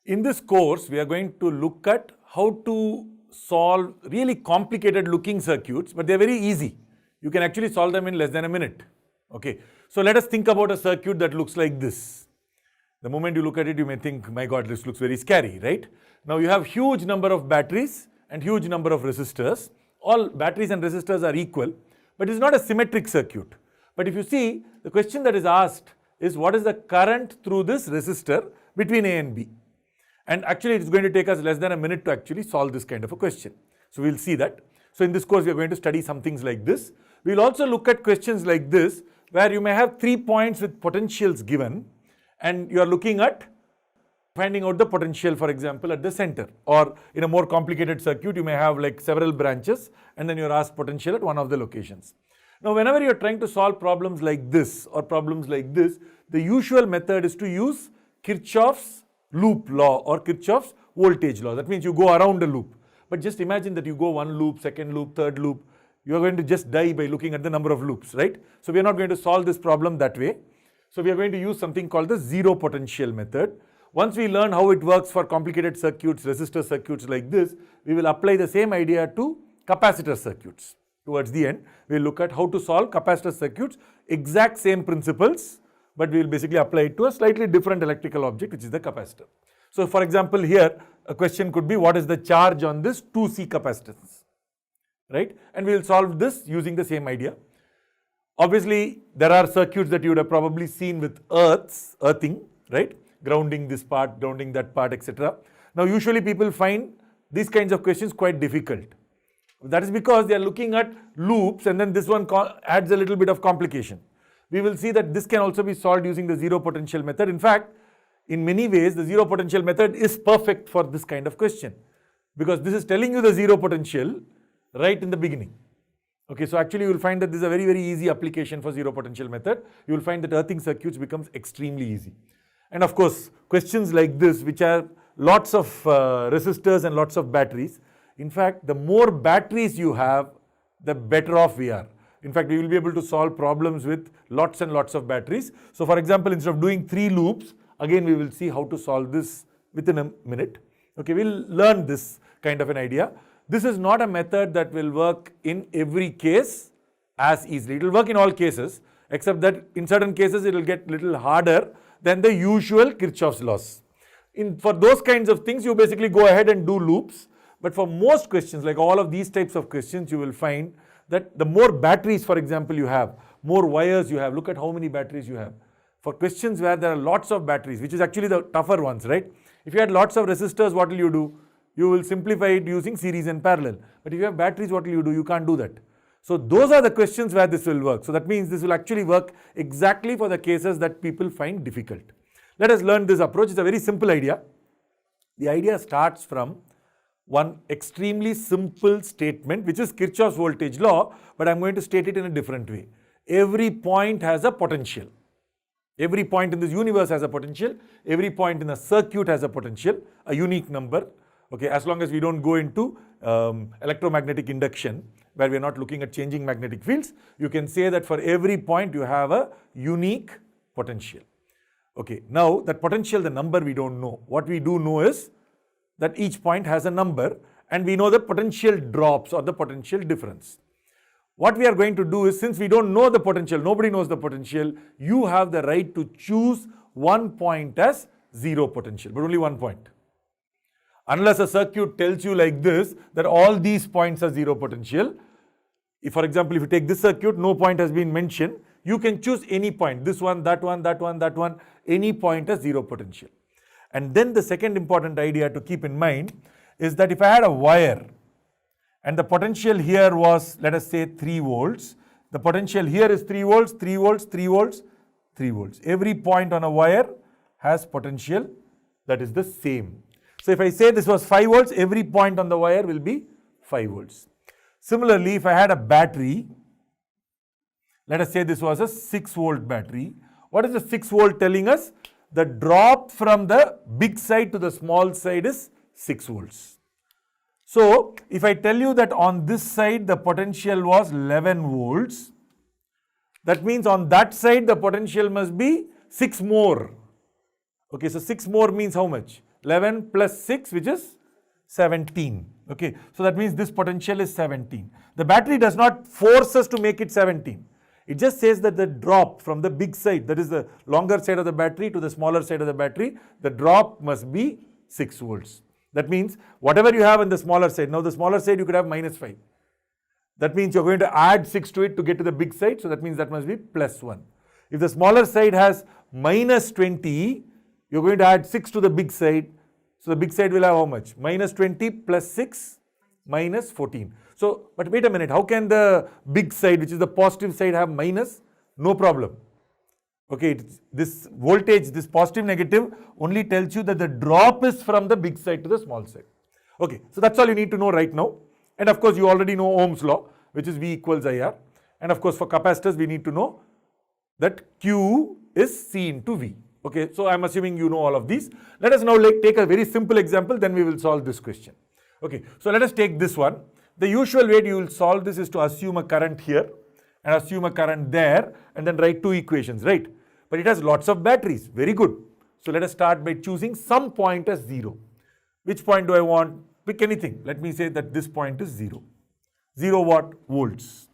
In this course, we are going to look at how to solve really complicated looking circuits, but they're very easy. You can actually solve them in less than a minute. Okay, so let us think about a circuit that looks like this. The moment you look at it, you may think, my God, this looks very scary, right? Now you have huge number of batteries and huge number of resistors. All batteries and resistors are equal, but it's not a symmetric circuit. But if you see, the question that is asked is what is the current through this resistor between A and B? And actually it's going to take us less than a minute to actually solve this kind of a question. So we'll see that. So in this course, we are going to study some things like this. We'll also look at questions like this, where you may have 3 points with potentials given, and you are looking at finding out the potential, for example, at the center. Or in a more complicated circuit, you may have like several branches, and then you're asked potential at one of the locations. Now, whenever you're trying to solve problems like this or problems like this, the usual method is to use Kirchhoff's loop law or Kirchhoff's voltage law. That means you go around a loop. But just imagine that you go one loop, second loop, third loop. You are going to just die by looking at the number of loops, right? So we are not going to solve this problem that way. So we are going to use something called the zero potential method. Once we learn how it works for complicated circuits, resistor circuits like this, we will apply the same idea to capacitor circuits. Towards the end, we will look at how to solve capacitor circuits, exact same principles, but we will basically apply it to a slightly different electrical object, which is the capacitor. So for example, here a question could be, what is the charge on this 2C capacitance, right? And we will solve this using the same idea. Obviously, there are circuits that you would have probably seen with earthing, right? Grounding this part, grounding that part, etc. Now, usually people find these kinds of questions quite difficult. That is because they are looking at loops, and then this one adds a little bit of complication. We will see that this can also be solved using the zero potential method. In fact, in many ways, the zero potential method is perfect for this kind of question, because this is telling you the zero potential right in the beginning. Okay, so actually you will find that this is a very, very easy application for zero potential method. You will find that earthing circuits becomes extremely easy. And of course, questions like this, which are lots of resistors and lots of batteries. In fact, the more batteries you have, the better off we are. In fact, we will be able to solve problems with lots and lots of batteries. So for example, instead of doing 3 loops, again we will see how to solve this within a minute. Okay, we'll learn this kind of an idea. This is not a method that will work in every case as easily. It will work in all cases, except that in certain cases it will get little harder than the usual Kirchhoff's laws. For those kinds of things, you basically go ahead and do loops. But for most questions, like all of these types of questions, you will find that the more batteries, for example, you have, more wires you have. Look at how many batteries you have. For questions where there are lots of batteries, which is actually the tougher ones, right? If you had lots of resistors, what will you do? You will simplify it using series and parallel. But if you have batteries, what will you do? You can't do that. So those are the questions where this will work. So that means this will actually work exactly for the cases that people find difficult. Let us learn this approach. It's a very simple idea. The idea starts from one extremely simple statement, which is Kirchhoff's voltage law, but I'm going to state it in a different way. Every point has a potential. Every point in this universe has a potential. Every point in a circuit has a potential, a unique number. Okay, as long as we don't go into electromagnetic induction, where we are not looking at changing magnetic fields, you can say that for every point you have a unique potential. Okay, now that potential, the number we don't know. What we do know is that each point has a number, and we know the potential drops or the potential difference. What we are going to do is, since we don't know the potential, nobody knows the potential, you have the right to choose one point as zero potential, but only one point. Unless a circuit tells you like this, that all these points are zero potential. If, for example, if you take this circuit, no point has been mentioned, you can choose any point, this one, that one, that one, that one, any point as zero potential. And then the second important idea to keep in mind is that if I had a wire and the potential here was, let us say 3 volts, the potential here is 3 volts, 3 volts, 3 volts, 3 volts. Every point on a wire has potential that is the same. So if I say this was 5 volts, every point on the wire will be 5 volts. Similarly, if I had a battery, let us say this was a 6 volt battery. What is the 6 volt telling us? The drop from the big side to the small side is 6 volts. So if I tell you that on this side the potential was 11 volts, that means on that side the potential must be 6 more. Okay, so 6 more means how much? 11 plus 6, which is 17. Okay, so that means this potential is 17. The battery does not force us to make it 17. It just says that the drop from the big side, that is the longer side of the battery to the smaller side of the battery, the drop must be 6 volts. That means whatever you have in the smaller side, now the smaller side you could have minus 5. That means you're going to add 6 to it to get to the big side, so that means that must be plus 1. If the smaller side has minus 20, you're going to add 6 to the big side, so the big side will have how much? Minus 20 plus 6 minus 14. So, but wait a minute, how can the big side, which is the positive side, have minus? No problem. Okay, this voltage, this positive negative only tells you that the drop is from the big side to the small side. Okay, so that's all you need to know right now. And of course, you already know Ohm's law, which is V equals IR. And of course, for capacitors, we need to know that Q is C into V. Okay, so I'm assuming you know all of these. Let us now take a very simple example, then we will solve this question. Okay, so let us take this one. The usual way you will solve this is to assume a current here and assume a current there and then write 2 equations, right? But it has lots of batteries. Very good. So let us start by choosing some point as 0. Which point do I want? Pick anything. Let me say that this point is 0. 0 what? Volts.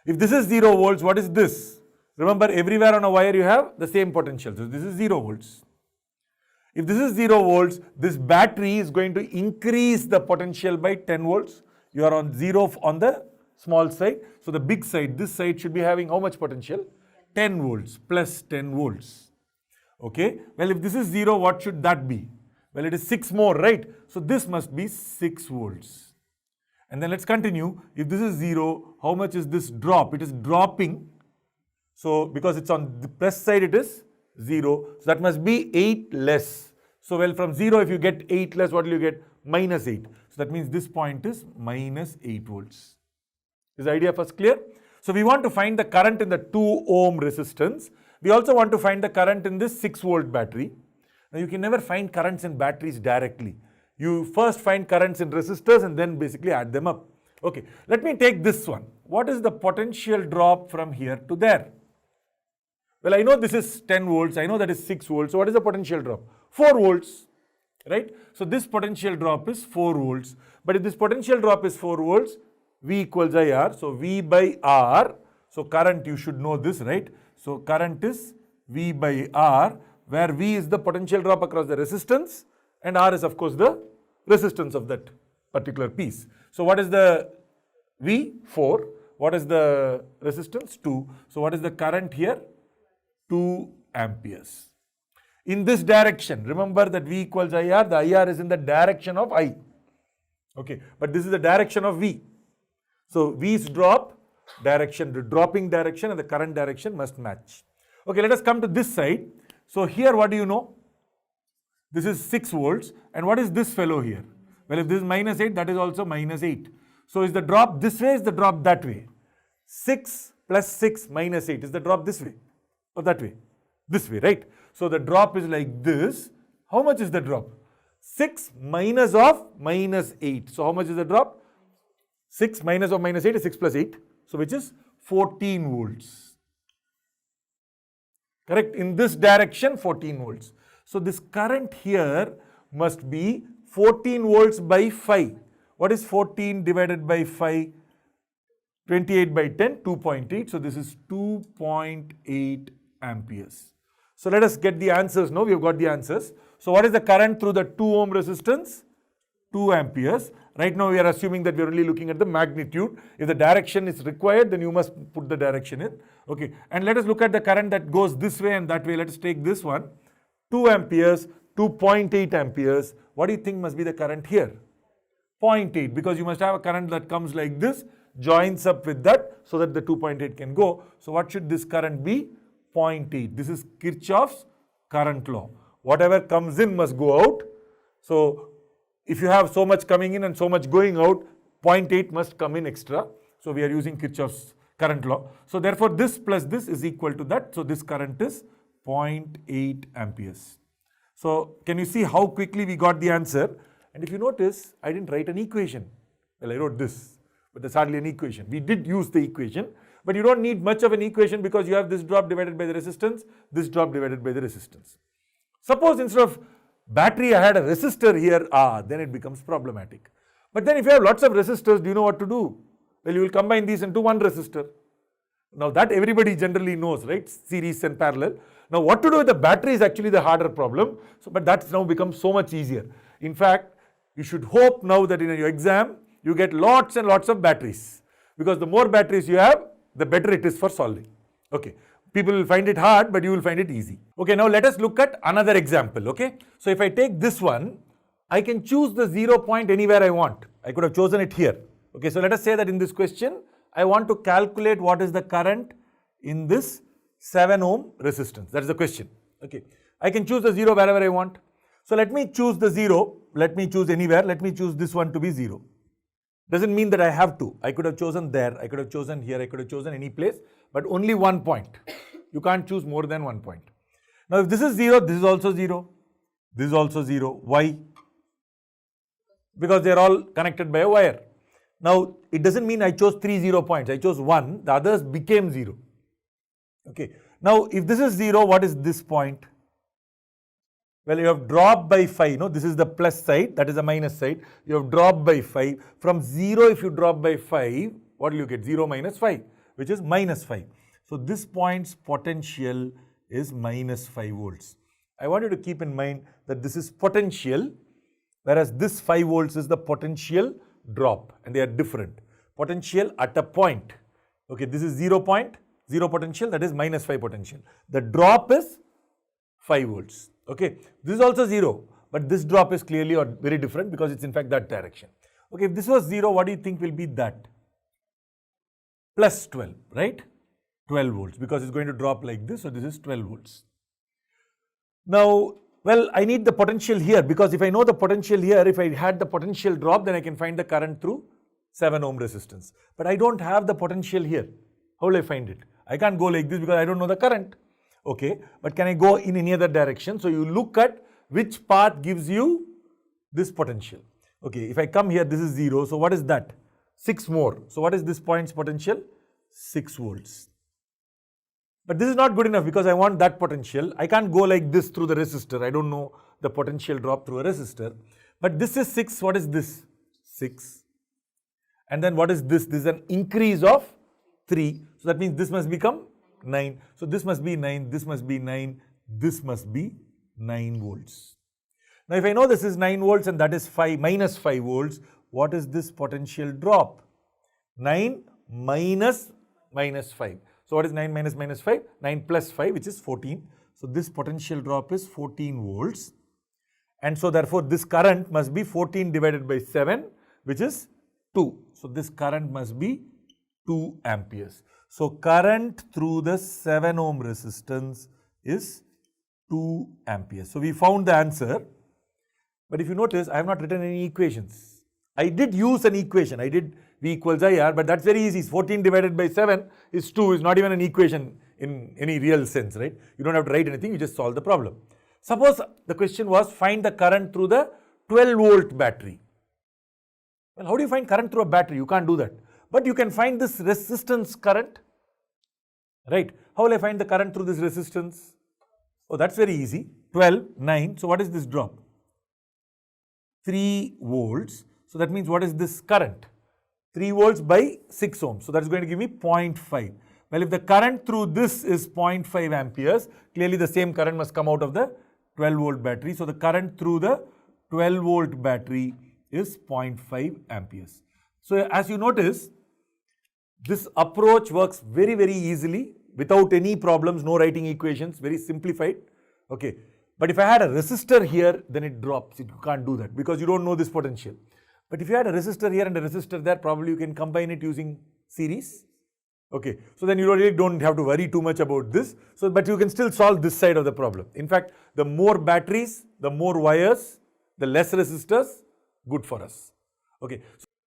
If this is 0 volts, what is this? Remember, everywhere on a wire you have the same potential. So this is 0 volts. If this is 0 volts, this battery is going to increase the potential by 10 volts. You are on 0 on the small side. So the big side, this side should be having how much potential? 10 volts plus 10 volts. Okay. Well, if this is 0, what should that be? Well, it is 6 more, right? So this must be 6 volts. And then let's continue. If this is 0, how much is this drop? It is dropping. So because it's on the plus side, it is 0. So that must be 8 less. So well, from 0, if you get 8 less, what will you get? Minus 8. So that means this point is minus 8 volts. Is the idea first clear? So we want to find the current in the 2 ohm resistance. We also want to find the current in this 6 volt battery. Now you can never find currents in batteries directly. You first find currents in resistors and then basically add them up. Okay, let me take this one. What is the potential drop from here to there? Well, I know this is 10 volts. I know that is 6 volts. So what is the potential drop? 4 volts, right? So this potential drop is 4 volts. But if this potential drop is 4 volts, V equals IR. So V by R. So current, you should know this, right? So current is V by R, where V is the potential drop across the resistance and R is of course the resistance of that particular piece. So what is the V? 4. What is the resistance? 2. So what is the current here? 2 amperes. In this direction, remember that V equals IR, the IR is in the direction of I. Okay, but this is the direction of V. So V's drop, direction, the dropping direction and the current direction must match. Okay, let us come to this side. So here what do you know? This is 6 volts. And what is this fellow here? Well, if this is minus 8, that is also minus 8. So is the drop this way, is the drop that way? 6 plus 6 minus 8, is the drop this way or that way? This way, right? So the drop is like this. How much is the drop? 6 minus of minus 8. So how much is the drop? 6 minus of minus 8 is 6 plus 8. So which is 14 volts. Correct? In this direction, 14 volts. So this current here must be 14 volts by 5. What is 14 divided by 5? 28 by 10, 2.8. So this is 2.8 amperes. So let us get the answers now. We have got the answers. So what is the current through the 2 ohm resistance? 2 amperes. Right now we are assuming that we are only looking at the magnitude. If the direction is required, then you must put the direction in. Okay. And let us look at the current that goes this way and that way. Let us take this one. 2 amperes, 2.8 amperes. What do you think must be the current here? 0.8, because you must have a current that comes like this, joins up with that so that the 2.8 can go. So what should this current be? 0.8. This is Kirchhoff's current law. Whatever comes in must go out. So if you have so much coming in and so much going out, 0.8 must come in extra. So we are using Kirchhoff's current law. So therefore this plus this is equal to that. So this current is 0.8 amperes. So can you see how quickly we got the answer? And if you notice, I didn't write an equation. Well, I wrote this, but there's hardly an equation. We did use the equation, but you don't need much of an equation because you have this drop divided by the resistance, this drop divided by the resistance. Suppose instead of battery, I had a resistor here, then it becomes problematic. But then if you have lots of resistors, do you know what to do? Well, you will combine these into one resistor. Now that everybody generally knows, right? Series and parallel. Now what to do with the battery is actually the harder problem. But that's now become so much easier. In fact, you should hope now that in your exam, you get lots and lots of batteries. Because the more batteries you have, the better it is for solving. Okay. People will find it hard, but you will find it easy. Okay, now let us look at another example. Okay. So if I take this one, I can choose the 0 point anywhere I want. I could have chosen it here. Okay, so let us say that in this question, I want to calculate what is the current in this 7 ohm resistance. That is the question. Okay, I can choose the 0 wherever I want. So let me choose the 0. Let me choose anywhere. Let me choose this one to be 0. Doesn't mean that I have to. I could have chosen there. I could have chosen here. I could have chosen any place, but only 1 point. You can't choose more than 1 point. Now if this is 0, this is also 0. This is also 0. Why? Because they are all connected by a wire. Now, it doesn't mean I chose 3 0 points. I chose 1. The others became 0. Okay. Now, if this is 0, what is this point? Well, you have dropped by 5. No, this is the plus side. That is the minus side. You have dropped by 5. From 0, if you drop by 5, what will you get? 0 minus 5, which is minus 5. So, this point's potential is minus 5 volts. I want you to keep in mind that this is potential, whereas this 5 volts is the potential drop, and they are different. Potential at a point. Okay, this is 0 point, 0 potential, that is minus 5 potential. The drop is 5 volts. Okay, this is also 0, but this drop is clearly or very different because it's in fact that direction. Okay, if this was 0, what do you think will be that? Plus 12, right? 12 volts, because it's going to drop like this, so this is 12 volts. Now, well, I need the potential here, because if I know the potential here, if I had the potential drop, then I can find the current through 7 ohm resistance. But I don't have the potential here. How will I find it? I can't go like this because I don't know the current. Okay, but can I go in any other direction? So you look at which path gives you this potential. Okay, if I come here, this is 0. So what is that? 6 more. So what is this point's potential? 6 volts. But this is not good enough because I want that potential. I can't go like this through the resistor. I don't know the potential drop through a resistor. But this is 6. What is this? 6. And then what is this? This is an increase of 3. So that means this must become 9. So this must be 9. This must be 9. This must be 9 volts. Now if I know this is 9 volts and that is minus 5 volts, what is this potential drop? 9 minus 5. So what is 9 minus minus 5? 9 plus 5, which is 14. So this potential drop is 14 volts. And so therefore this current must be 14 divided by 7, which is 2. So this current must be 2 amperes. So current through the 7 ohm resistance is 2 amperes. So we found the answer. But if you notice, I have not written any equations. I did use an equation. I did V equals IR, but that's very easy. 14 divided by 7 is 2. It's not even an equation in any real sense, right? You don't have to write anything. You just solve the problem. Suppose the question was find the current through the 12 volt battery. Well, how do you find current through a battery? You can't do that. But you can find this resistance current, right? How will I find the current through this resistance? Oh, that's very easy. 12, 9. So what is this drop? 3 volts. So that means what is this current? 3 volts by 6 ohms. So that's going to give me 0.5. Well, if the current through this is 0.5 amperes, clearly the same current must come out of the 12 volt battery. So the current through the 12 volt battery is 0.5 amperes. So as you notice, this approach works very, very easily without any problems, no writing equations, very simplified. Okay. But if I had a resistor here, then it drops. You can't do that because you don't know this potential. But if you had a resistor here and a resistor there, probably you can combine it using series. Okay, so then you really don't have to worry too much about this. So, but you can still solve this side of the problem. In fact, the more batteries, the more wires, the less resistors, good for us. Okay.